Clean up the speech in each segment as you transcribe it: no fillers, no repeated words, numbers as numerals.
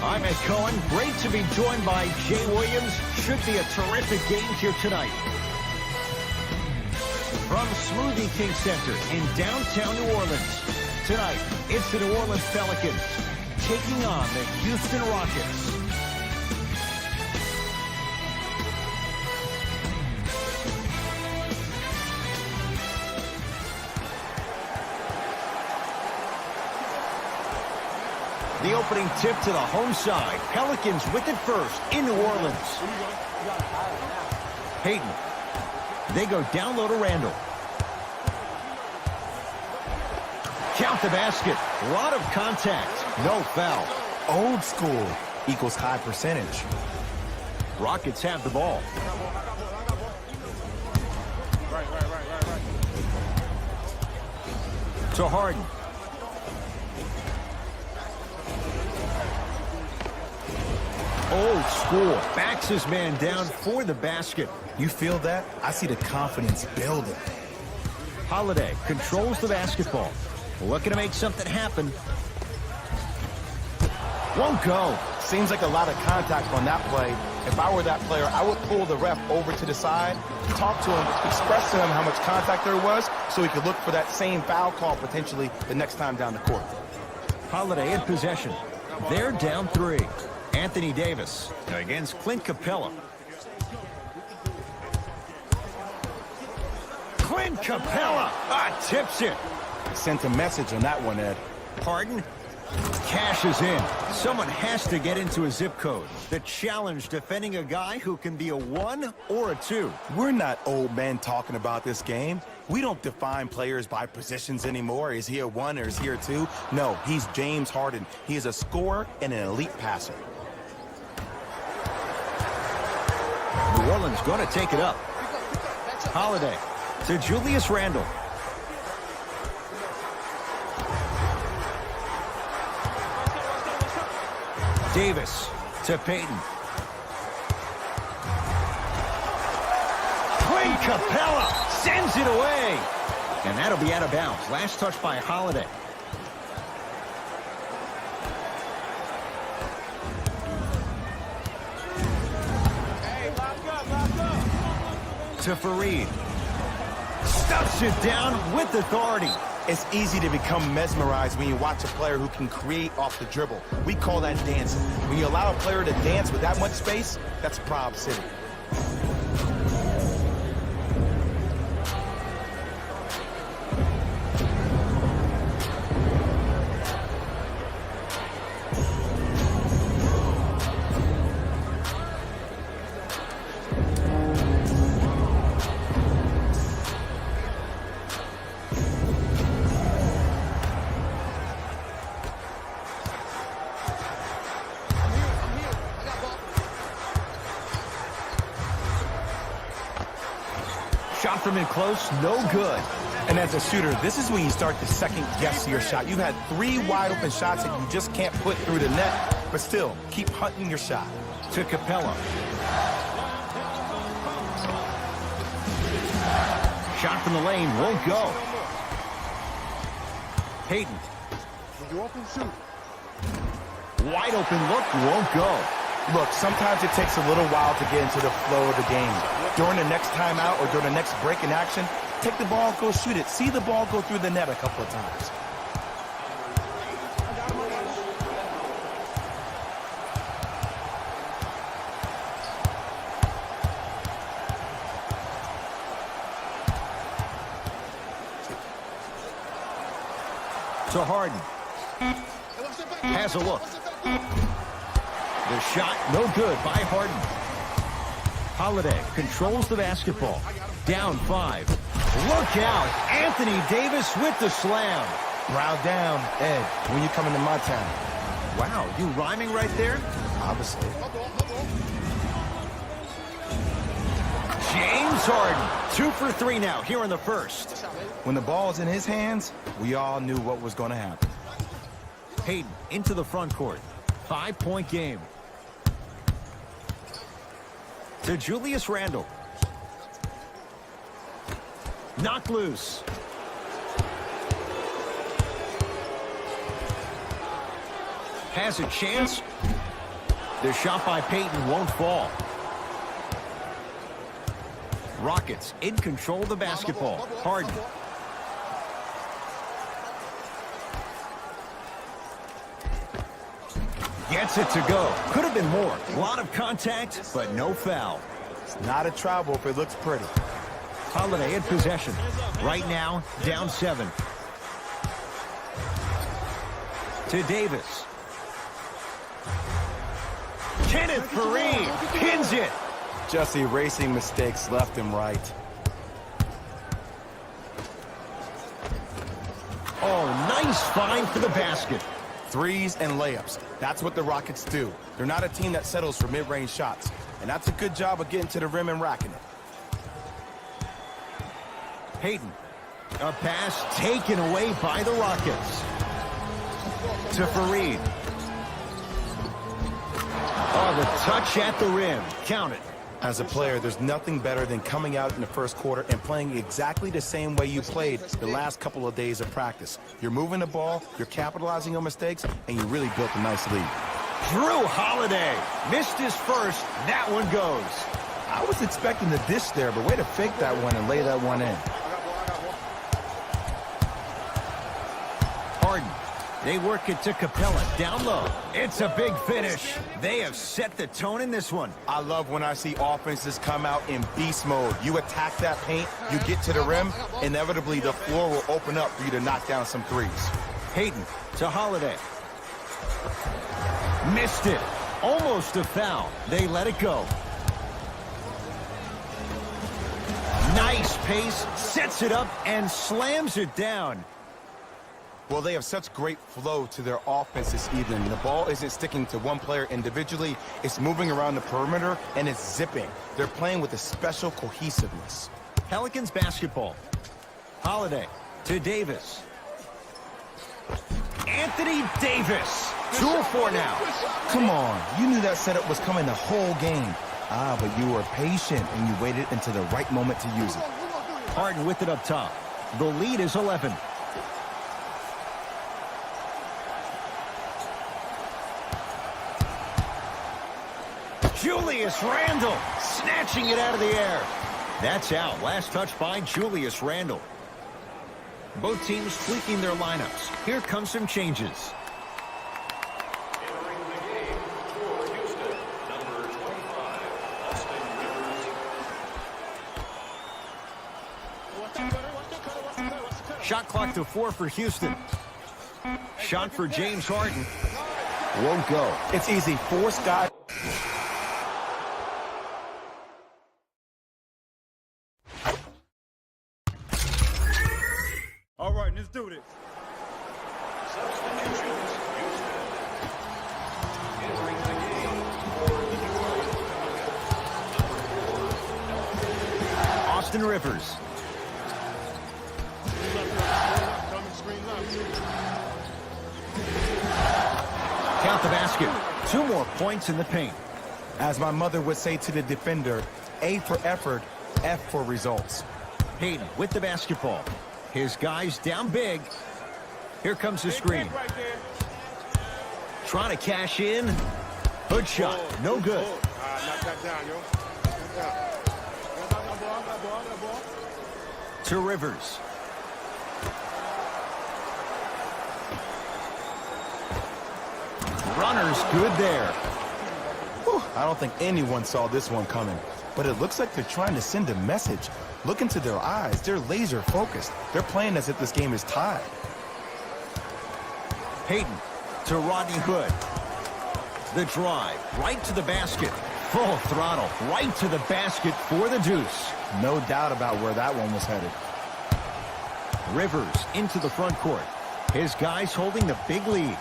I'm Ed Cohen. Great to be joined by Jay Williams. Should be a terrific game here tonight. From Smoothie King Center in downtown New Orleans. Tonight, it's the New Orleans Pelicans taking on the Houston Rockets. The opening tip to the home side. Pelicans with it first in New Orleans. Payton. They go down low to Randall. Count the basket. A lot of contact. No foul. Old school equals high percentage. Rockets have the ball. To Harden. Old school. Backs his man down for the basket. You feel that? I see the confidence building. Holiday controls the basketball. Looking to make something happen. Won't go. Seems like a lot of contact on that play. If I were that player, I would pull the ref over to the side, talk to him, express to him how much contact there was so he could look for that same foul call potentially the next time down the court. Holiday in possession. They're down 3. Anthony Davis against Clint Capella. Clint Capella tips it. Sent a message on that one, Ed. Harden cashes in. Someone has to get into a zip code. The challenge defending a guy who can be a 1 or a 2. We're not old men talking about this game. We don't define players by positions anymore. Is he a 1 or is he a 2? No, he's James Harden. He is a scorer and an elite passer. New Orleans going to take it up. Holiday to Julius Randle. Davis to Payton. Clint Capella sends it away. And that'll be out of bounds. Last touch by Holiday. To Fareed. Stuffs it down with authority. It's easy to become mesmerized when you watch a player who can create off the dribble. We call that dancing. When you allow a player to dance with that much space, that's Prob City. Shot from in close, no good. And as a shooter, this is when you start to second guess your shot. You've had 3 wide open shots that you just can't put through the net, but still, keep hunting your shot. To Capella. Shot from the lane, won't go. Payton. Wide open look, won't go. Look, sometimes it takes a little while to get into the flow of the game. During the next timeout or during the next break in action, take the ball, go shoot it. See the ball go through the net a couple of times. To Harden. Has a look. The shot, no good by Harden. Holiday controls the basketball. Down 5. Look out. Anthony Davis with the slam. Brow down, Ed, when you come into my town. Wow, you rhyming right there? Obviously. James Harden. 2 for 3 now here in the first. When the ball's in his hands, we all knew what was going to happen. Payton into the front court. 5-point game. To Julius Randle. Knocked loose. Has a chance. The shot by Payton won't fall. Rockets in control of the basketball. Harden. Gets it to go. Could have been more. A lot of contact, but no foul. It's not a travel if it looks pretty. Holiday in possession. Right now, down 7. To Davis. Kenneth Faried pins it. Just erasing mistakes left and right. Oh, nice find for the basket. Threes and layups. That's what the Rockets do. They're not a team that settles for mid-range shots. And that's a good job of getting to the rim and racking it. Payton. A pass taken away by the Rockets. To Faried. Oh, the touch at the rim. Count it. As a player, there's nothing better than coming out in the first quarter and playing exactly the same way you played the last couple of days of practice. You're moving the ball, you're capitalizing on mistakes, and you really built a nice lead. Drew Holiday missed his first. That one goes. I was expecting the dish there, but way to fake that one and lay that one in. Harden. They work it to Capella, down low. It's a big finish. They have set the tone in this one. I love when I see offenses come out in beast mode. You attack that paint, you get to the rim, inevitably the floor will open up for you to knock down some threes. Payton to Holiday. Missed it. Almost a foul. They let it go. Nice pace, sets it up, and slams it down. Well, they have such great flow to their offense this evening. The ball isn't sticking to one player individually. It's moving around the perimeter, and it's zipping. They're playing with a special cohesiveness. Pelicans basketball. Holiday to Davis. Anthony Davis. 2-4 now. Come on. You knew that setup was coming the whole game. But you were patient, and you waited until the right moment to use it. Harden with it up top. The lead is 11. Julius Randle snatching it out of the air. That's out. Last touch by Julius Randle. Both teams tweaking their lineups. Here come some changes. Entering the game for Houston, number 25, Austin Rivers. Shot clock to 4 for Houston. Shot for James Harden. Won't go. It's easy. Force guys. All right, let's do this. Substitutions, Houston. Entering the game for Detroit, number 4, Austin Rivers. Count the basket. 2 more points in the paint. As my mother would say to the defender, A for effort, F for results. Payton with the basketball. His guys down big. Here comes the screen. Trying to cash in. Good shot. No good. Knock that down, yo. Knock that down. To Rivers. Runner's good there. Whew, I don't think anyone saw this one coming, but it looks like they're trying to send a message. Look into their eyes. They're laser focused. They're playing as if this game is tied. Payton to Rodney Hood. The drive right to the basket. Full throttle right to the basket for the deuce. No doubt about where that one was headed. Rivers into the front court. His guys holding the big lead.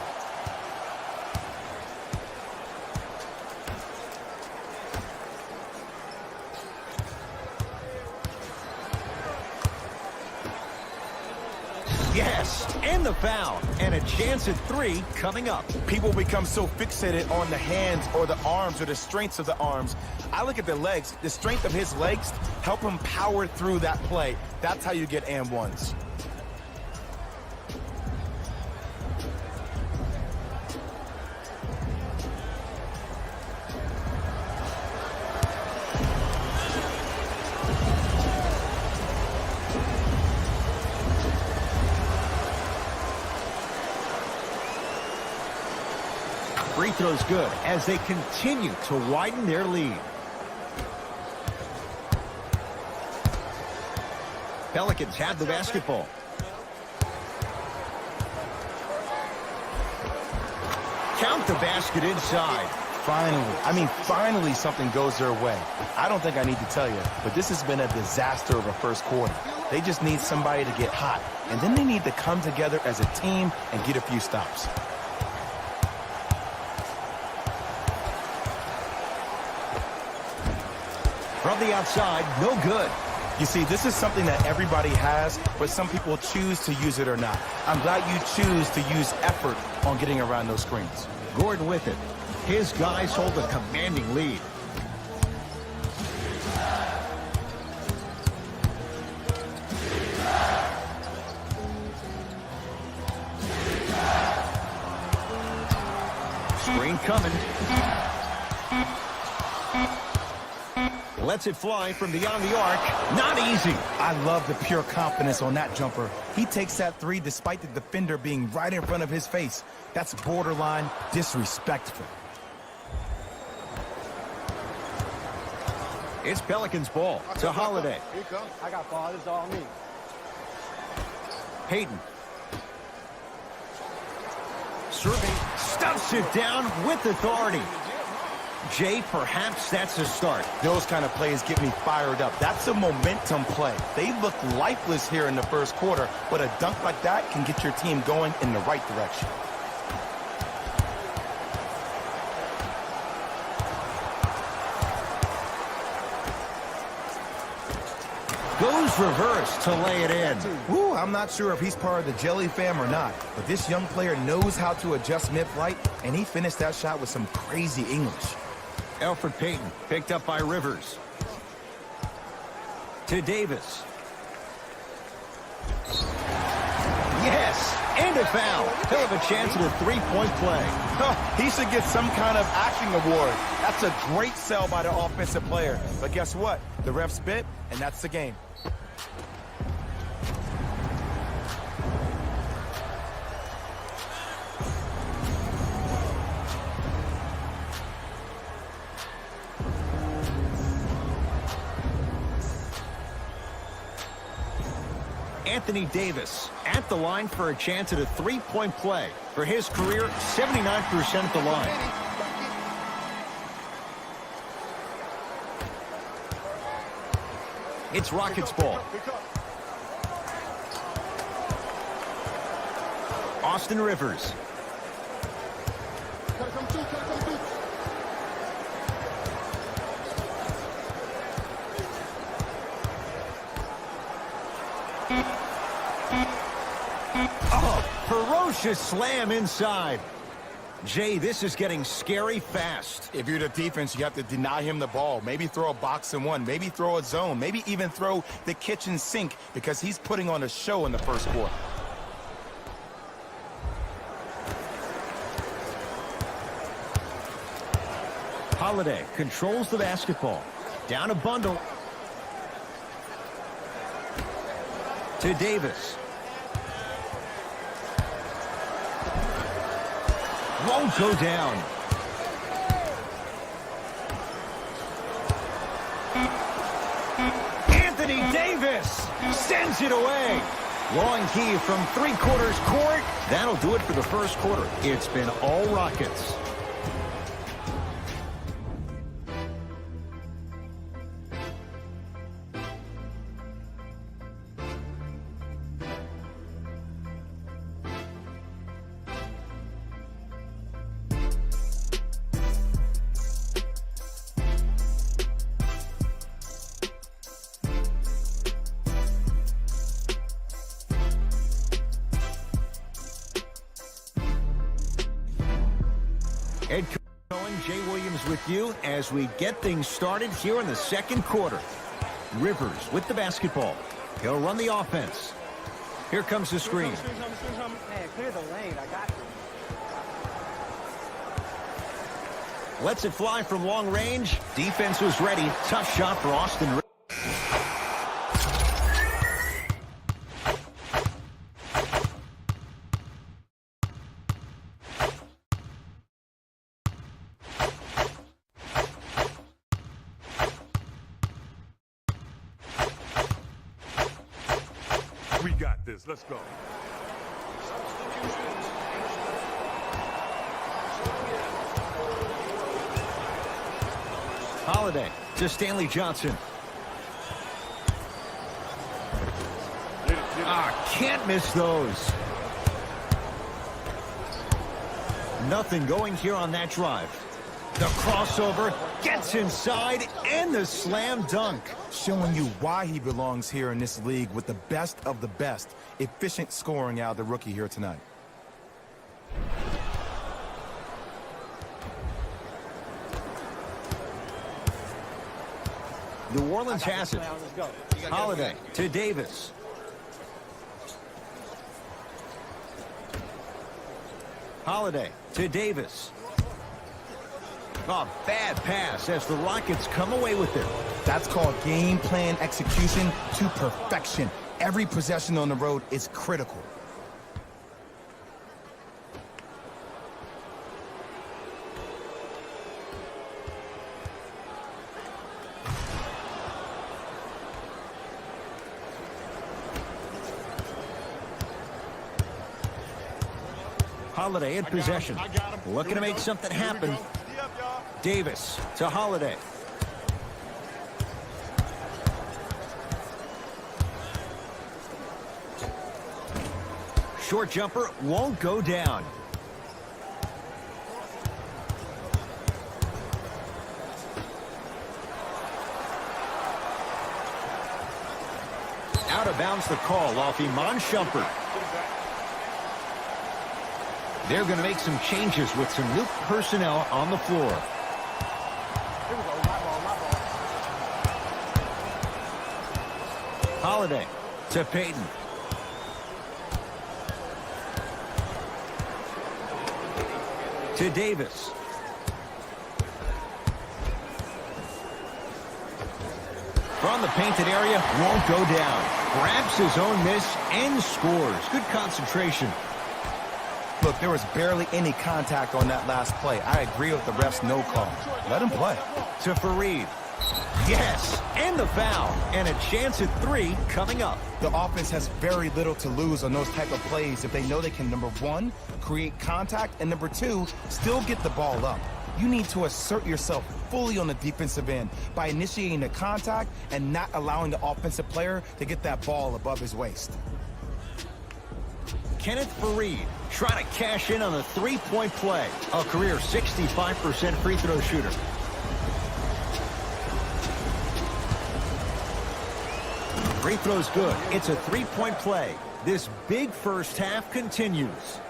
Yes, and the foul, and a chance at 3 coming up. People become so fixated on the hands or the arms or the strengths of the arms. I look at the legs. The strength of his legs help him power through that play. That's how you get and ones. free throw's good as they continue to widen their lead. Pelicans have the basketball. Count the basket inside. Finally something goes their way. I don't think I need to tell you, but this has been a disaster of a first quarter. They just need somebody to get hot, and then they need to come together as a team and get a few stops. From the outside, no good. You see, this is something that everybody has, but some people choose to use it or not. I'm glad you choose to use effort on getting around those screens. Gordon with it. His guys hold a commanding lead. Screen coming. Lets it fly from beyond the arc. Not easy. I love the pure confidence on that jumper. He takes that three despite the defender being right in front of his face. That's borderline disrespectful. It's Pelicans ball to Holiday. Here he comes. I got ball. This is all me. Hayden. Serving, stuffs it down with authority. Jay, perhaps that's a start. Those kind of plays get me fired up. That's a momentum play. They look lifeless here in the first quarter, but a dunk like that can get your team going in the right direction. Goes reverse to lay it in. Ooh, I'm not sure if he's part of the Jelly fam or not, but this young player knows how to adjust mid-flight, and he finished that shot with some crazy English. Elfrid Payton picked up by Rivers. To Davis. Yes, and a foul. He'll have a chance at a three-point play. He should get some kind of acting award. That's a great sell by the offensive player. But guess what? The ref spit, and that's the game. Anthony Davis at the line for a chance at a three-point play. For his career, 79% at the line. It's Rockets ball. Austin Rivers. Oh, ferocious slam inside. Jay, this is getting scary fast. If you're the defense, you have to deny him the ball. Maybe throw a box and one. Maybe throw a zone. Maybe even throw the kitchen sink because he's putting on a show in the first quarter. Holiday controls the basketball. Down a bundle. To Davis. Won't go down. Anthony Davis sends it away. Long key from three-quarters court. That'll do it for the first quarter. It's been all Rockets. Ed Cohen, Jay Williams with you as we get things started here in the second quarter. Rivers with the basketball. He'll run the offense. Here comes the screen. Hey, clear the lane. I got you. Lets it fly from long range. Defense was ready. Tough shot for Austin Rivers. this. Let's go. Holiday to Stanley Johnson. Can't miss those. Nothing going here on that drive. The crossover gets inside and the slam dunk. Showing you why he belongs here in this league with the best of the best. Efficient scoring out of the rookie here tonight. New Orleans has it. Let's go. Holiday to Davis. Holiday to Davis. Oh, bad pass as the Rockets come away with it. That's called game plan execution to perfection. Every possession on the road is critical. Holiday in possession. Looking to make something happen. Davis to Holiday. Short jumper won't go down. Out of bounds the call off Iman Shumpert. They're going to make some changes with some new personnel on the floor. Here we go. My ball. Holiday to Payton. To Davis. From the painted area, won't go down. Grabs his own miss and scores. Good concentration. Look, there was barely any contact on that last play. I agree with the ref's no call. Let him play. To Fareed. Yes, and the foul. And a chance at 3 coming up. The offense has very little to lose on those type of plays if they know they can, number one, create contact, and number two, still get the ball up. You need to assert yourself fully on the defensive end by initiating the contact and not allowing the offensive player to get that ball above his waist. Kenneth Fareed trying to cash in on a three-point play. A career 65% free throw shooter. Free throw's good. It's a three-point play. This big first half continues.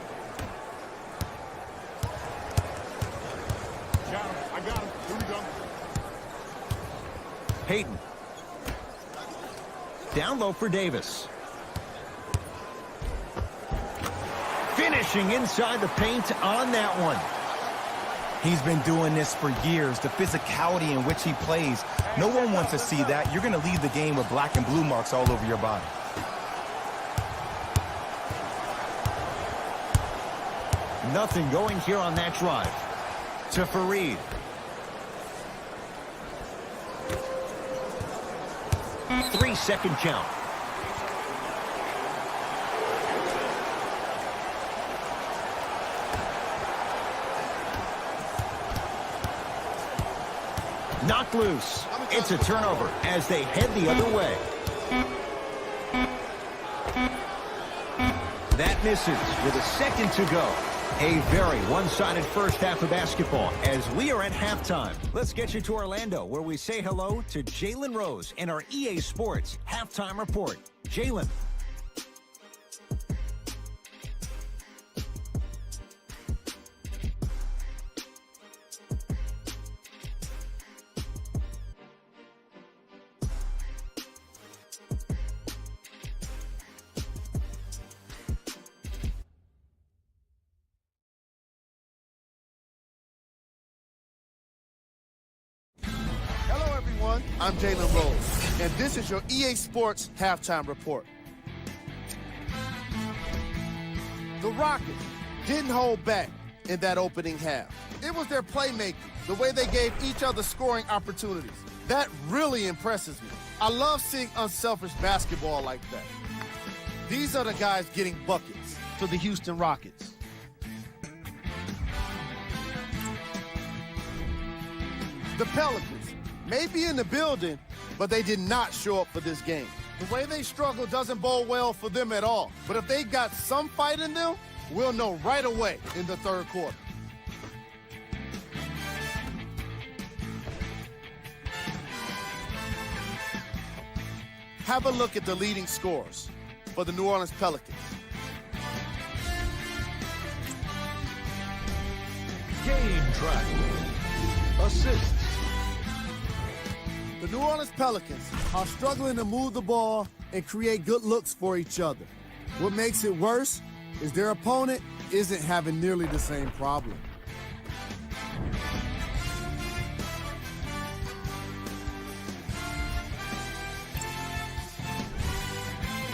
I got him. Here we go. Payton. Down low for Davis. Finishing inside the paint on that one. He's been doing this for years. The physicality in which he plays, no one wants to see that. You're going to leave the game with black and blue marks all over your body. Nothing going here on that drive. To Fareed. Three-second count. Knocked loose. It's a turnover as they head the other way. That misses with a second to go. A very one-sided first half of basketball as we are at halftime. Let's get you to Orlando where we say hello to Jalen Rose in our EA Sports Halftime Report. Jalen. I'm Jalen Rose, and this is your EA Sports Halftime Report. The Rockets didn't hold back in that opening half. It was their playmaking, the way they gave each other scoring opportunities. That really impresses me. I love seeing unselfish basketball like that. These are the guys getting buckets for the Houston Rockets. The Pelicans may be in the building, but they did not show up for this game. The way they struggle doesn't bode well for them at all. But if they got some fight in them, we'll know right away in the third quarter. Have a look at the leading scorers for the New Orleans Pelicans. Game track. Assists. The New Orleans Pelicans are struggling to move the ball and create good looks for each other. What makes it worse is their opponent isn't having nearly the same problem.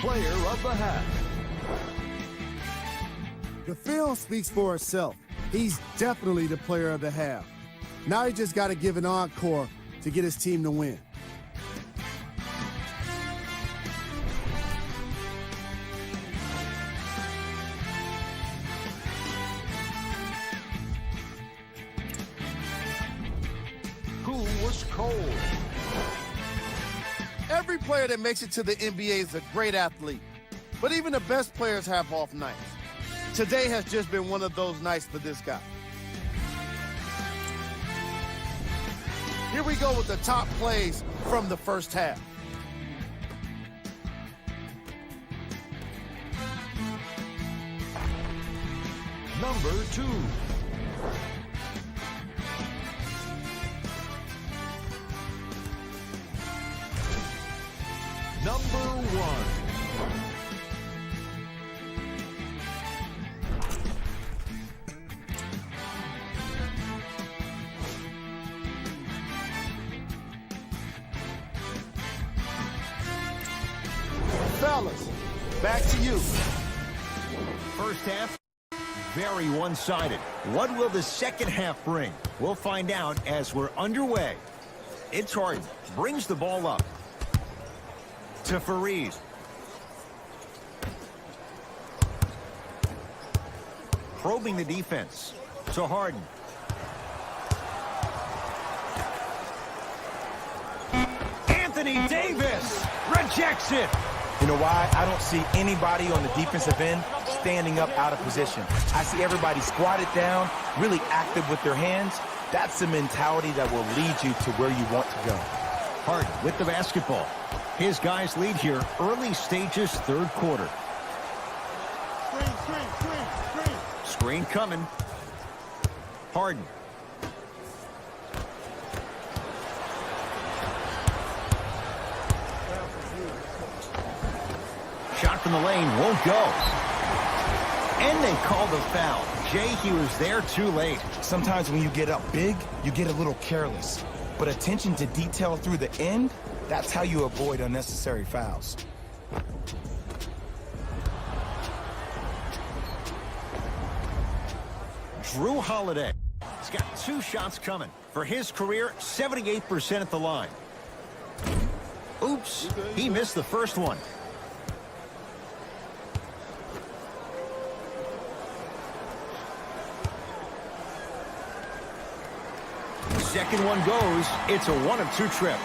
Player of the half. The film speaks for itself. He's definitely the player of the half. Now he just got to give an encore to get his team to win. Who was cold? Every player that makes it to the NBA is a great athlete, but even the best players have off nights. Today has just been one of those nights for this guy. Here we go with the top plays from the first half. Number 2. Number 1. Fellas, back to you. First half, very one-sided. What will the second half bring? We'll find out as we're underway. It's Harden, brings the ball up to Fareed. Probing the defense to Harden. Anthony Davis rejects it. You know why? I don't see anybody on the defensive end standing up out of position. I see everybody squatted down, really active with their hands. That's the mentality that will lead you to where you want to go. Harden with the basketball. His guys lead here, early stages, third quarter. Screen coming. Harden. Shot from the lane won't go. And they call the foul. Jay, he was there too late. Sometimes when you get up big, you get a little careless. But attention to detail through the end, that's how you avoid unnecessary fouls. Drew Holiday. He's got 2 shots coming. For his career, 78% at the line. Oops, he missed the first one. Second one goes. It's a 1 of 2 trip.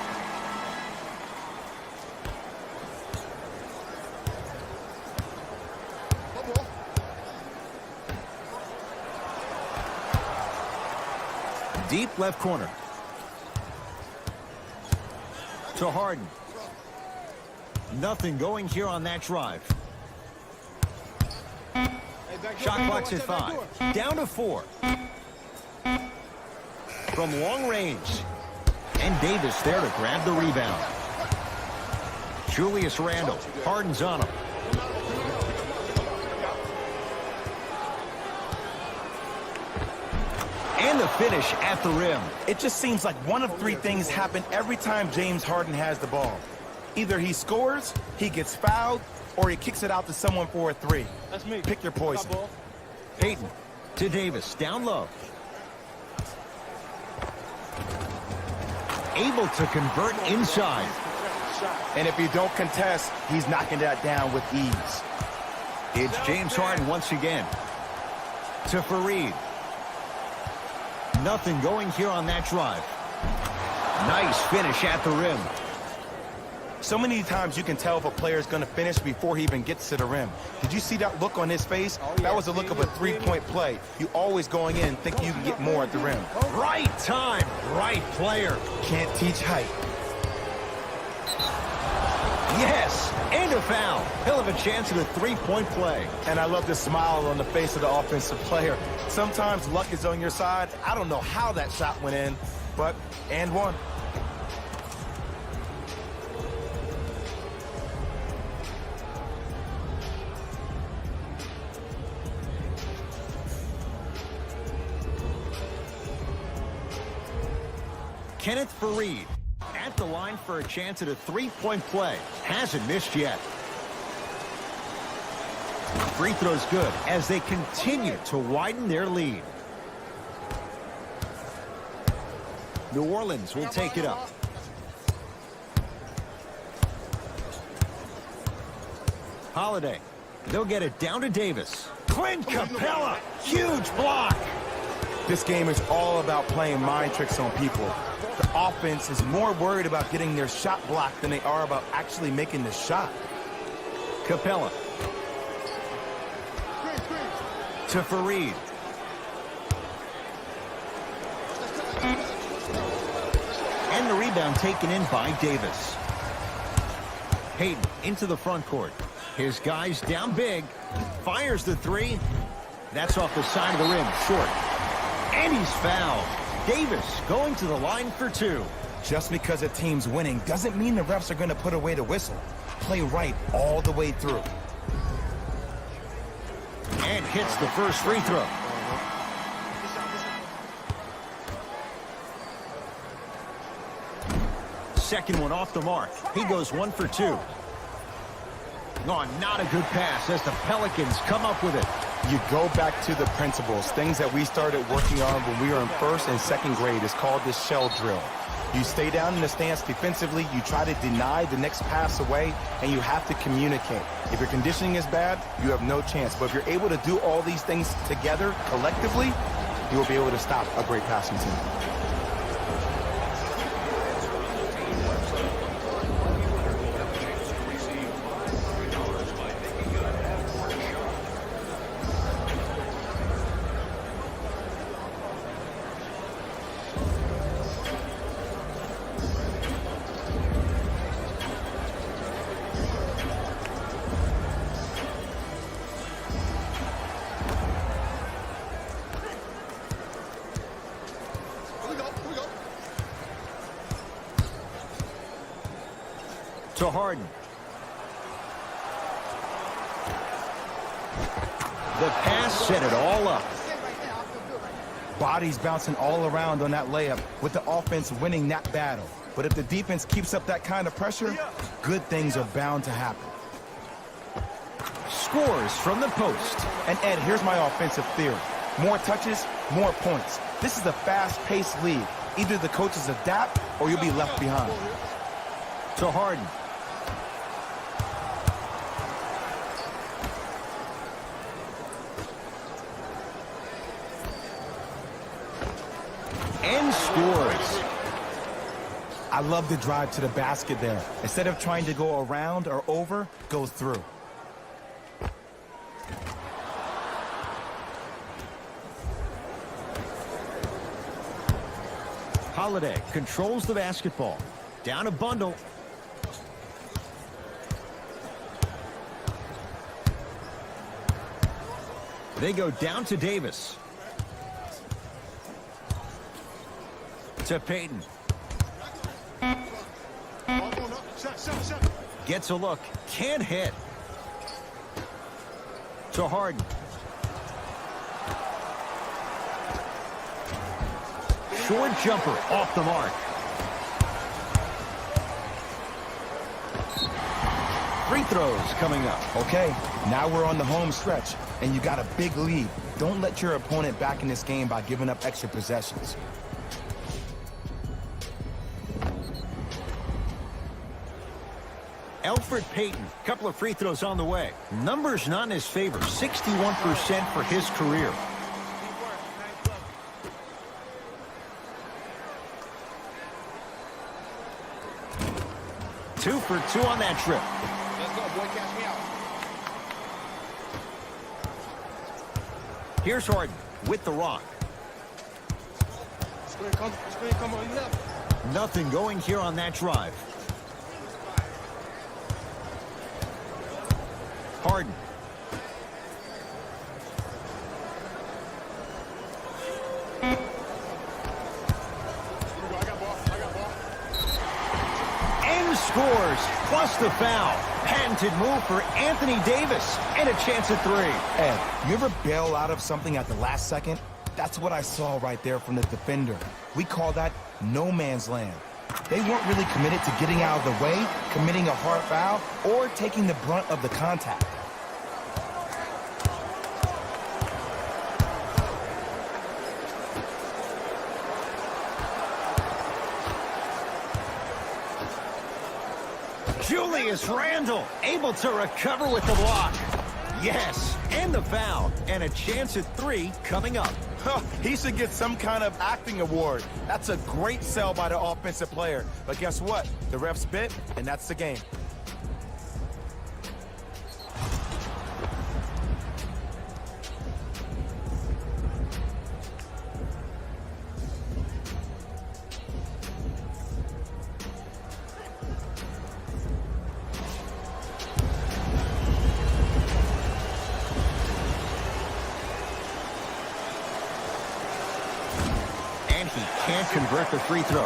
Deep left corner. To Harden. Nothing going here on that drive. Shot clock's at 5. Down to 4. From long range. And Davis there to grab the rebound. Julius Randle. Harden's on him. And the finish at the rim. It just seems like one of 3 things happen every time James Harden has the ball. Either he scores, he gets fouled, or he kicks it out to someone for a 3. That's me. Pick your poison. Payton to Davis. Down low. Able to convert inside. And if you don't contest, he's knocking that down with ease. It's James Harden once again. To Fareed. Nothing going here on that drive. Nice finish at the rim. So many times you can tell if a player is going to finish before he even gets to the rim. Did you see that look on his face? That was the look of a three-point play. You always going in thinking you can get more at the rim. Right time, right player. Can't teach height. Yes, and a foul. He'll have a chance at a three-point play. And I love the smile on the face of the offensive player. Sometimes luck is on your side. I don't know how that shot went in, but and one. Kenneth Fareed at the line for a chance at a three-point play. Hasn't missed yet. Free throw's good as they continue to widen their lead. New Orleans will take it up. Holiday. They'll get it down to Davis. Clint Capella. Huge block. This game is all about playing mind tricks on people. The offense is more worried about getting their shot blocked than they are about actually making the shot. Capella. To Fareed. And the rebound taken in by Davis. Hayden into the front court. His guys down big. Fires the three. That's off the side of the rim. Short. And he's fouled. Davis going to the line for two. Just because a team's winning doesn't mean the refs are going to put away the whistle. Play right all the way through. And hits the first free throw. Second one off the mark. He goes 1 for 2. Oh, not a good pass as the Pelicans come up with it. You go back to the principles, things that we started working on when we were in first and second grade. It's called the shell drill. You stay down in the stance defensively, you try to deny the next pass away, and you have to communicate. If your conditioning is bad, you have no chance. But if you're able to do all these things together, collectively, you will be able to stop a great passing team. To Harden. The pass set it all up. Bodies bouncing all around on that layup with the offense winning that battle. But if the defense keeps up that kind of pressure, good things are bound to happen. Scores from the post. And Ed, here's my offensive theory. More touches, more points. This is a fast-paced league. Either the coaches adapt or you'll be left behind. To Harden. And scores. I love the drive to the basket there. Instead of trying to go around or over, goes through. Holiday controls the basketball. Down a bundle. They go down to Davis. To Payton. Gets a look. Can't hit. To Harden. Short jumper off the mark. Free throws coming up. Okay, now we're on the home stretch, and you got a big lead. Don't let your opponent back in this game by giving up extra possessions. Elfrid Payton, couple of free throws on the way. Numbers not in his favor, 61% for his career. Two for two on that trip. Let's go, boy. Catch me out. Here's Harden with the rock. Screen come on left. Nothing going here on that drive. Harden. I got ball. And scores, plus the foul. Patented move for Anthony Davis, and a chance at three. Ed, you ever bail out of something at the last second? That's what I saw right there from the defender. We call that no man's land. They weren't really committed to getting out of the way, committing a hard foul, or taking the brunt of the contact. Julius Randle able to recover with the block. Yes, and the foul, and a chance at three coming up. He should get some kind of acting award. That's a great sell by the offensive player. But guess what? The ref spit, and that's the game. He can't convert the free throw.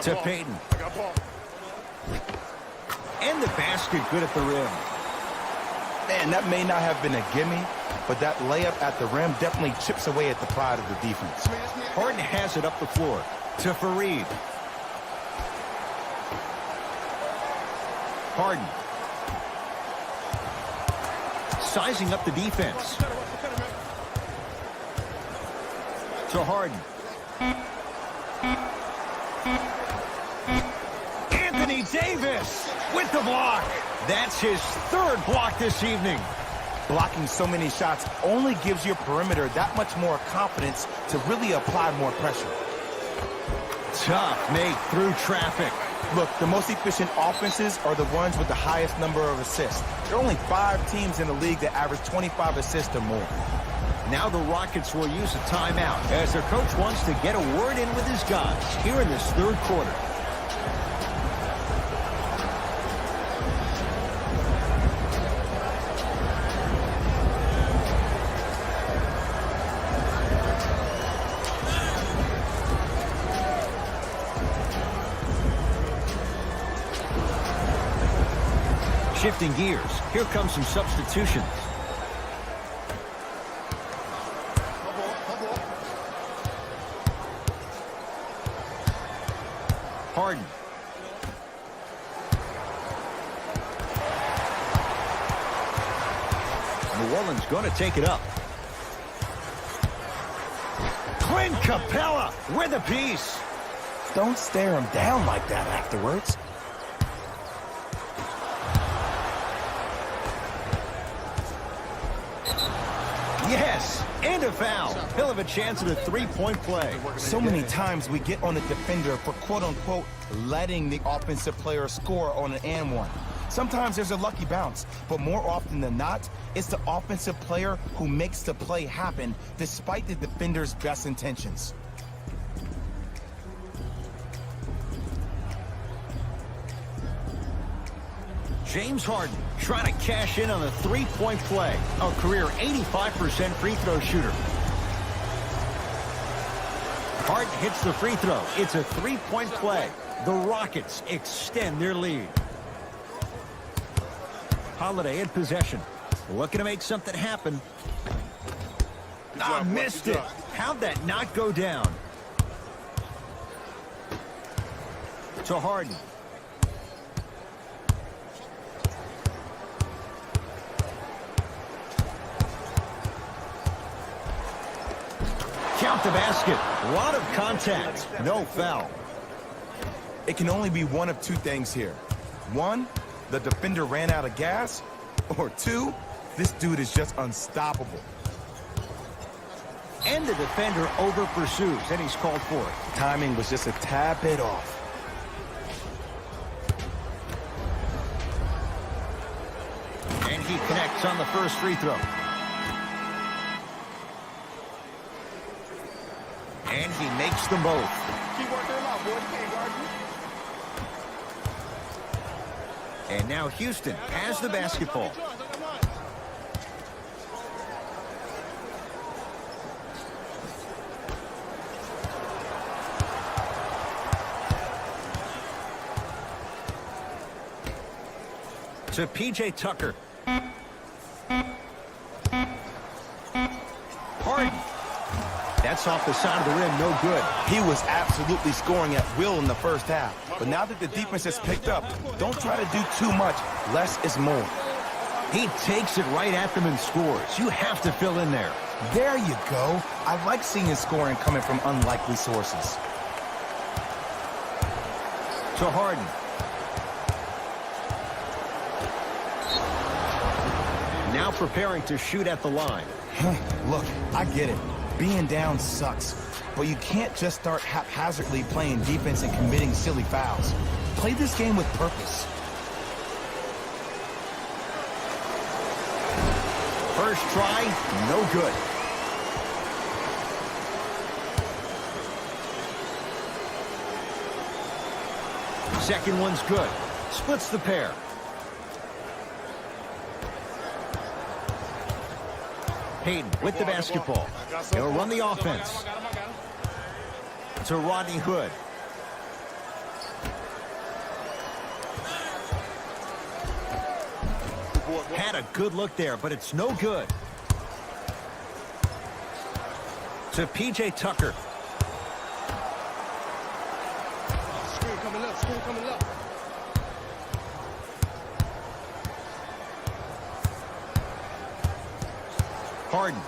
To Payton. I got ball. And the basket good at the rim. Man, that may not have been a gimme, but that layup at the rim definitely chips away at the pride of the defense. Harden has it up the floor. To Fareed. Harden. Sizing up the defense. To Harden. Anthony Davis with the block. That's his third block this evening. Blocking so many shots only gives your perimeter that much more confidence to really apply more pressure. Tough make through traffic. Look, the most efficient offenses are the ones with the highest number of assists. There are only 5 teams in the league that average 25 assists or more. Now the Rockets will use a timeout as their coach wants to get a word in with his guys here in this third quarter. Shifting gears, here comes some substitutions. Harden. New Orleans going to take it up. Clint Capella with a piece. Don't stare him down like that afterwards. Yes, and a foul. He'll have a chance at a three-point play. So many times we get on the defender for quote-unquote letting the offensive player score on an and one. Sometimes there's a lucky bounce, but more often than not, it's the offensive player who makes the play happen despite the defender's best intentions. James Harden trying to cash in on a three-point play. A career 85% free throw shooter. Harden hits the free throw. It's a three-point play. The Rockets extend their lead. Holiday in possession. Looking to make something happen. Missed it. How'd that not go down? To Harden. Count the basket. A lot of contact. No foul. It can only be one of two things here. One, the defender ran out of gas, or two, this dude is just unstoppable. And the defender over pursues, and he's called for it. Timing was just a tad bit off. And he connects on the first free throw. And he makes them both. Keep working him out, boy. You can't guard you. And now Houston has the basketball. To P.J. Tucker. Harden. That's off the side of the rim, no good. He was absolutely scoring at will in the first half. But now that the defense has picked up, don't try to do too much. Less is more. He takes it right at them and scores. You have to fill in there. There you go. I like seeing his scoring coming from unlikely sources. To Harden. Now preparing to shoot at the line. Look, I get it. Being down sucks. But you can't just start haphazardly playing defense and committing silly fouls. Play this game with purpose. First try, no good. Second one's good. Splits the pair. Payton with the basketball. He'll run the offense. To Rodney Hood. Had a good look there, but it's no good. To P.J. Tucker. Screen coming up, screen coming up. Harden.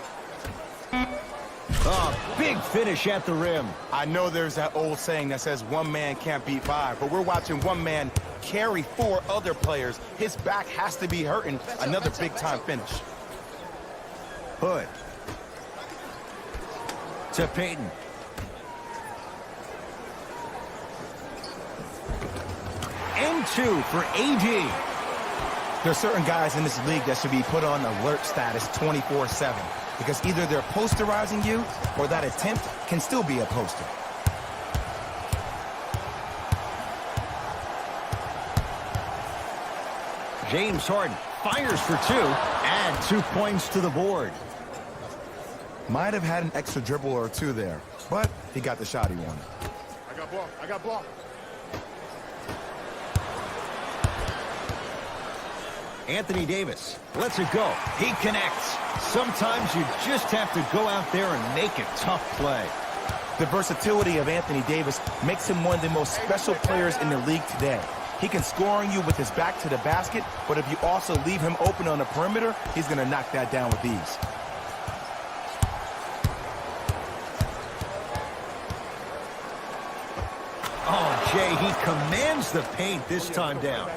Oh, big finish at the rim. I know there's that old saying that says one man can't beat five, but we're watching one man carry four other players. His back has to be hurting. Another big-time finish. Hood. To Payton. And two for AD. There's certain guys in this league that should be put on alert status 24/7 because either they're posterizing you or that attempt can still be a poster. James Harden fires for two. Add 2 points to the board. Might have had an extra dribble or two there, but he got the shot he wanted. I got ball. I got ball. Anthony Davis lets it go. He connects. Sometimes you just have to go out there and make a tough play. The versatility of Anthony Davis makes him one of the most special players in the league today. He can score on you with his back to the basket, but if you also leave him open on the perimeter, he's going to knock that down with ease. Oh, Jay, he commands the paint this time down.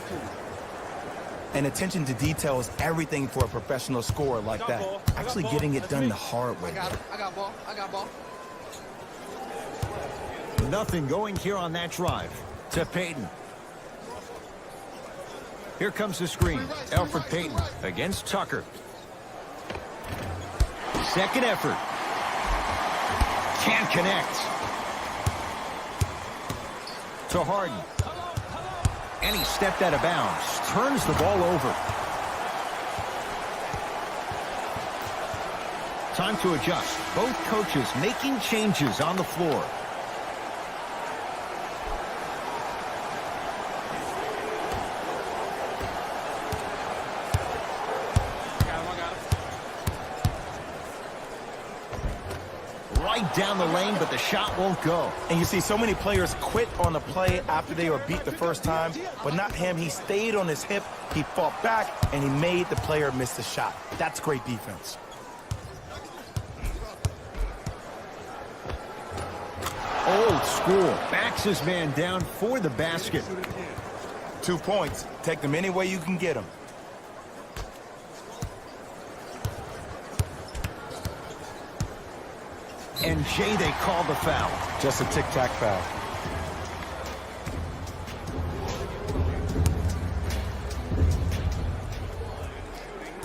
And attention to detail is everything for a professional scorer like that. Actually getting it done the hard way. I got ball. I got ball. Nothing going here on that drive. To Payton. Here comes the screen. Elfrid Payton against Tucker. Second effort. Can't connect. To Harden. And he stepped out of bounds. Turns the ball over. Time to adjust. Both coaches making changes on the floor. Right down the lane, but the shot won't go. And you see so many players quit on the play after they were beat the first time, but not him. He stayed on his hip, he fought back, and he made the player miss the shot. That's great defense. Oh, school. Backs his man down for the basket. 2 points. Take them any way you can get them. And Jay, they call the foul. Just a tic-tac foul.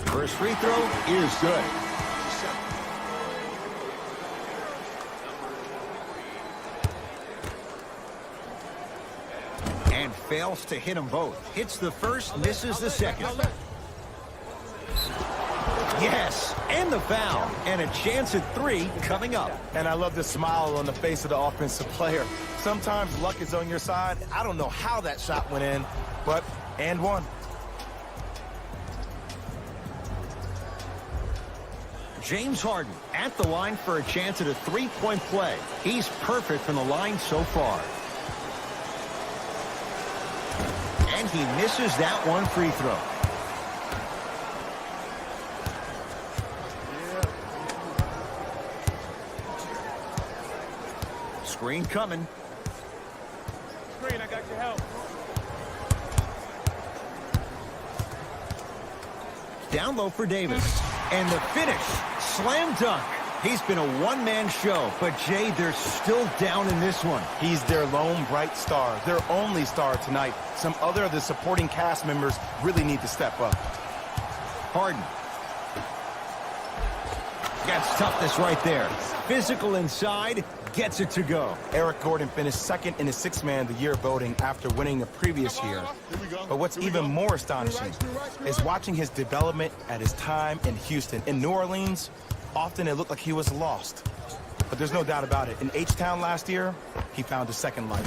First free throw is good. And fails to hit them both. Hits the first, misses the second. Yes, and the foul. And a chance at 3 coming up. And I love the smile on the face of the offensive player. Sometimes luck is on your side. I don't know how that shot went in, but and one. James Harden at the line for a chance at a 3-point play. He's perfect from the line so far. And he misses that one free throw. Screen coming. Screen, I got your help. Down low for Davis. And the finish. Slam dunk. He's been a one-man show, but Jay, they're still down in this one. He's their lone bright star, their only star tonight. Some other of the supporting cast members really need to step up. Harden. Gets toughness right there. Physical inside, gets it to go. Eric Gordon finished second in the Sixth Man of the Year voting after winning the previous year. But what's even more astonishing is watching his development at his time in Houston. In New Orleans, often it looked like he was lost. But there's no doubt about it. In H-Town last year, he found a second life.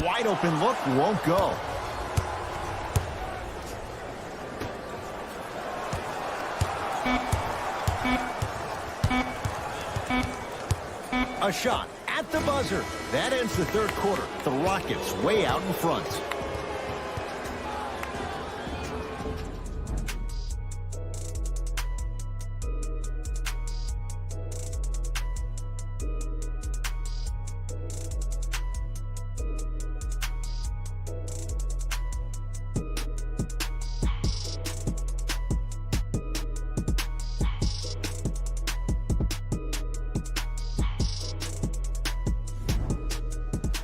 Wide open look, won't go. A shot at the buzzer. That ends the third quarter. The Rockets way out in front.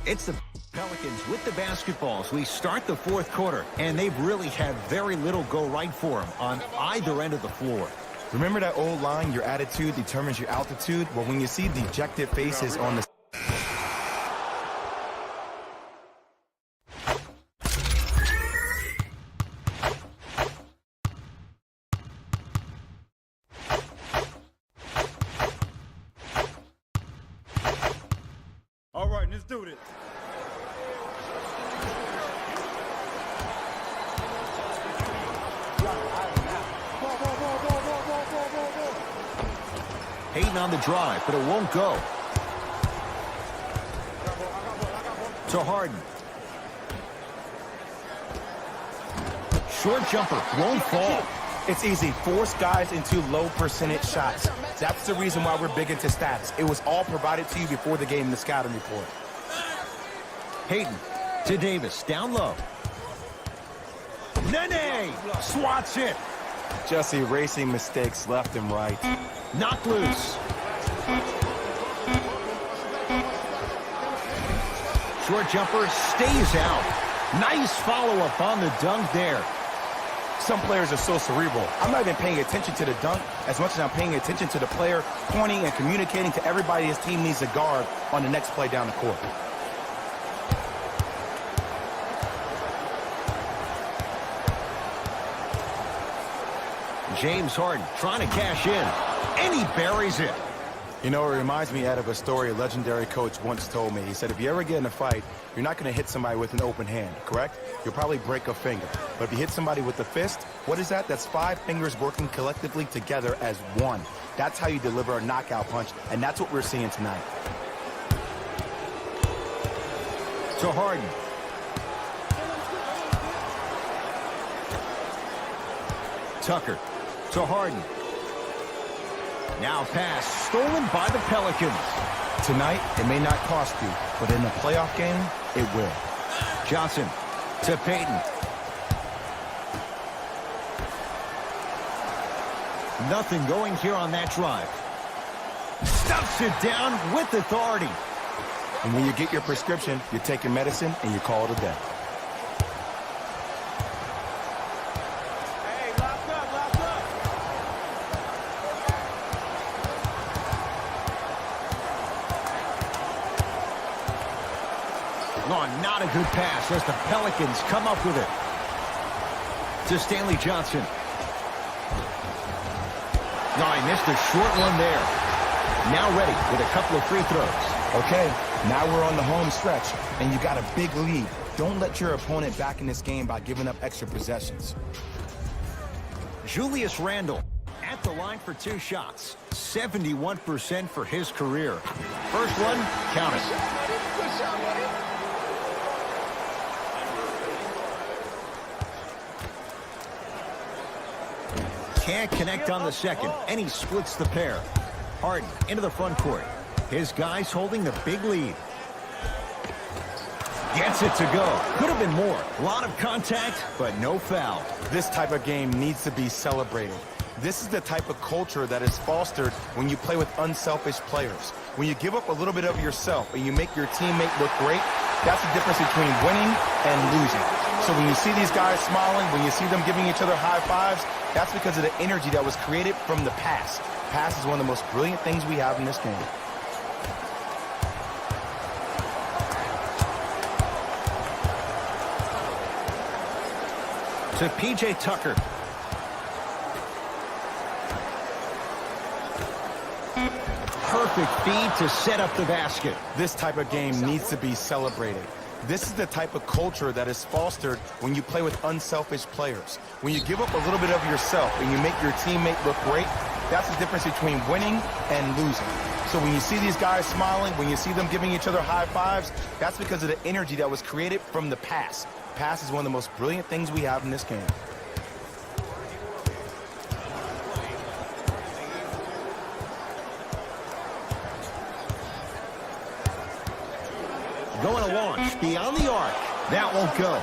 It's the Pelicans with the basketballs. We start the fourth quarter, and they've really had very little go right for them on either end of the floor. Remember that old line, your attitude determines your altitude? Well, when you see dejected faces on the... All right, let's do this. Hayden on the drive, but it won't go. To Harden. Short jumper, won't fall. It's easy. Force guys into low percentage shots. That's the reason why we're big into stats. It was all provided to you before the game in the scouting report. Hayden to Davis, down low. Nene swats it. Just erasing mistakes left and right. Knocked loose. Short jumper stays out. Nice follow-up on the dunk there. Some players are so cerebral. I'm not even paying attention to the dunk as much as I'm paying attention to the player pointing and communicating to everybody his team needs a guard on the next play down the court. James Harden trying to cash in, and he buries it. You know, it reminds me, Ed, of a story a legendary coach once told me. He said, if you ever get in a fight, you're not going to hit somebody with an open hand, correct? You'll probably break a finger. But if you hit somebody with a fist, what is that? That's 5 fingers working collectively together as one. That's how you deliver a knockout punch, and that's what we're seeing tonight. To Harden. Tucker to Harden. Now pass stolen by the Pelicans. Tonight, it may not cost you, but in a playoff game, it will. Johnson to Payton. Nothing going here on that drive. Stuffs it down with authority. And when you get your prescription, you take your medicine and you call it a day. Hey, lock up, lock up. Oh, not a good pass as the Pelicans come up with it. To Stanley Johnson. No, he missed a short one there. Now ready with a couple of free throws. Okay, now we're on the home stretch, and you got a big lead. Don't let your opponent back in this game by giving up extra possessions. Julius Randle at the line for 2 shots. 71% for his career. First one, count it. Good shot, buddy. Can't connect on the second, and he splits the pair. Harden into the front court. His guys holding the big lead. Gets it to go. Could have been more. A lot of contact, but no foul. This type of game needs to be celebrated. This is the type of culture that is fostered when you play with unselfish players. When you give up a little bit of yourself and you make your teammate look great, that's the difference between winning and losing. So when you see these guys smiling, when you see them giving each other high fives, that's because of the energy that was created from the pass. Pass is one of the most brilliant things we have in this game. To P.J. Tucker. Perfect feed to set up the basket. This type of game needs to be celebrated. This is the type of culture that is fostered when you play with unselfish players. When you give up a little bit of yourself and you make your teammate look great, that's the difference between winning and losing. So when you see these guys smiling, when you see them giving each other high fives, that's because of the energy that was created from the pass. Pass is one of the most brilliant things we have in this game. Going to launch beyond the arc. That won't go.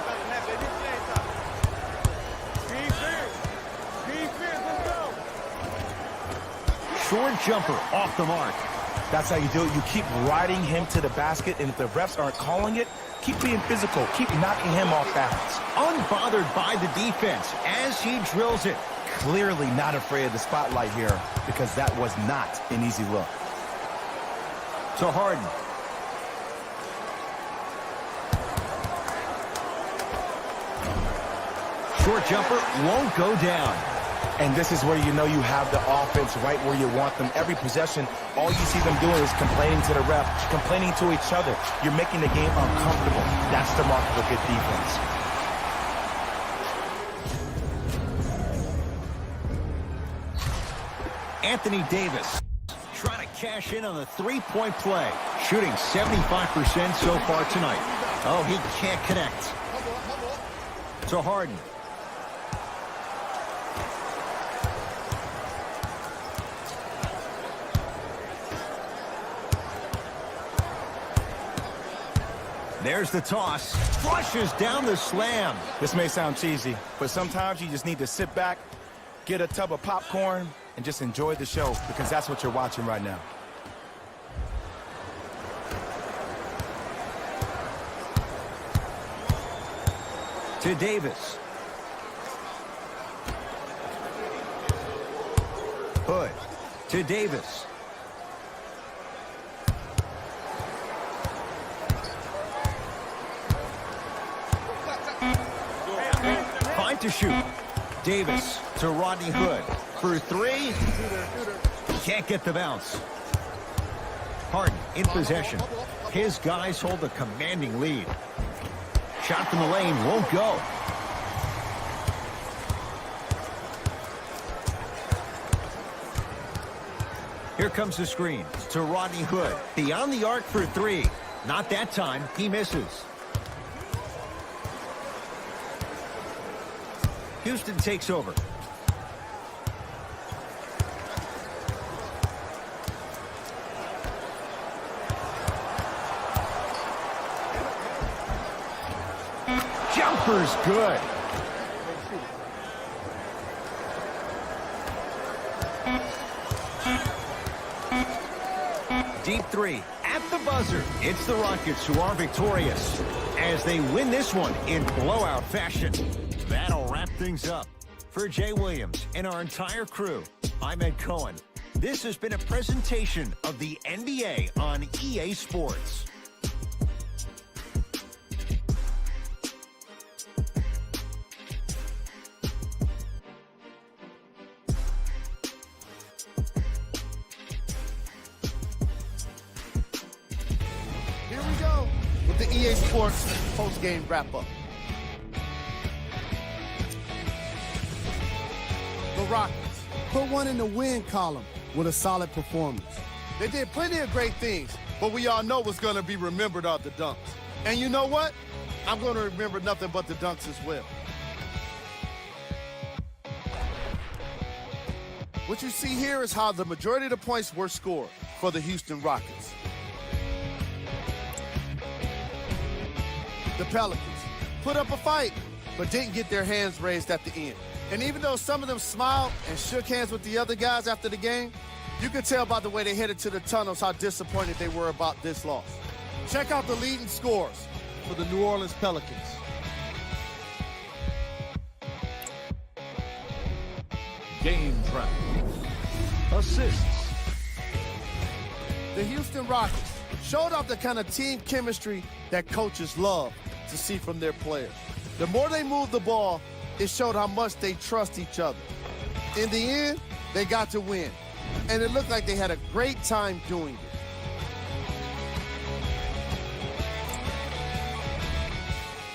Short jumper off the mark. That's how you do it. You keep riding him to the basket, and if the refs aren't calling it, keep being physical. Keep knocking him off balance. Unbothered by the defense as he drills it. Clearly not afraid of the spotlight here because that was not an easy look. To Harden. Short jumper won't go down. And this is where you know you have the offense right where you want them. Every possession, all you see them doing is complaining to the ref, complaining to each other. You're making the game uncomfortable. That's the mark of a good defense. Anthony Davis trying to cash in on the three-point play. Shooting 75% so far tonight. Oh, he can't connect. To Harden. There's the toss. Flushes down the slam. This may sound cheesy, but sometimes you just need to sit back, get a tub of popcorn, and just enjoy the show because that's what you're watching right now. To Davis. Hood. To Davis. Fine to shoot. Davis to Rodney Hood. For 3. Can't get the bounce. Harden in possession. His guys hold a commanding lead. Shot from the lane won't go. Here comes the screen to Rodney Hood. Beyond the arc for 3. Not that time. He misses. Houston takes over. jumper's good. Deep three at the buzzer. It's the Rockets who are victorious as they win this one in blowout fashion. That'll wrap things up. For Jay Williams and our entire crew, I'm Ed Cohen. This has been a presentation of the NBA on EA Sports. Here we go with the EA Sports post-game wrap-up. The Rockets put one in the win column with a solid performance. They did plenty of great things, but we all know what's going to be remembered are the dunks. And you know what? I'm going to remember nothing but the dunks as well. What you see here is how the majority of the points were scored for the Houston Rockets. The Pelicans put up a fight, but didn't get their hands raised at the end. And even though some of them smiled and shook hands with the other guys after the game, you could tell by the way they headed to the tunnels how disappointed they were about this loss. Check out the leading scores for the New Orleans Pelicans. Game trap. Assists. The Houston Rockets showed off the kind of team chemistry that coaches love to see from their players. The more they moved the ball, it showed how much they trust each other. In the end, they got to win, and it looked like they had a great time doing it.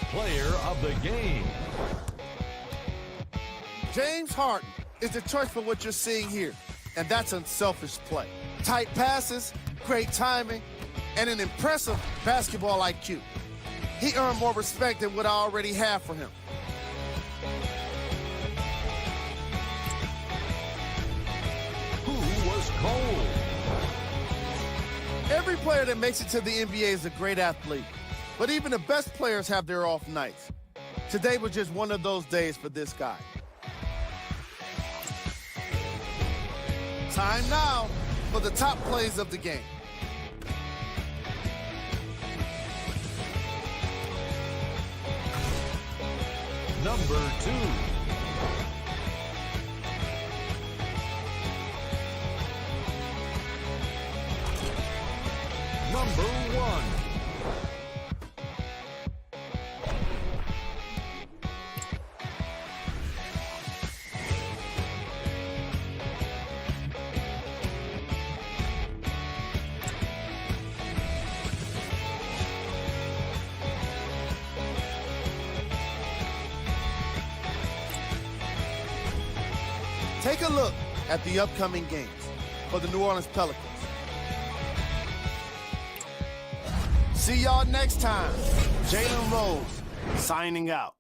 Player of the game. James Harden is the choice for what you're seeing here, and that's unselfish play. Tight passes, great timing, and an impressive basketball IQ. He earned more respect than what I already have for him. Who was cold? Every player that makes it to the NBA is a great athlete, but even the best players have their off nights. Today was just one of those days for this guy. Time now for the top plays of the game. Number 2. Number 1. Take a look at the upcoming games for the New Orleans Pelicans. See y'all next time. Jalen Rose signing out.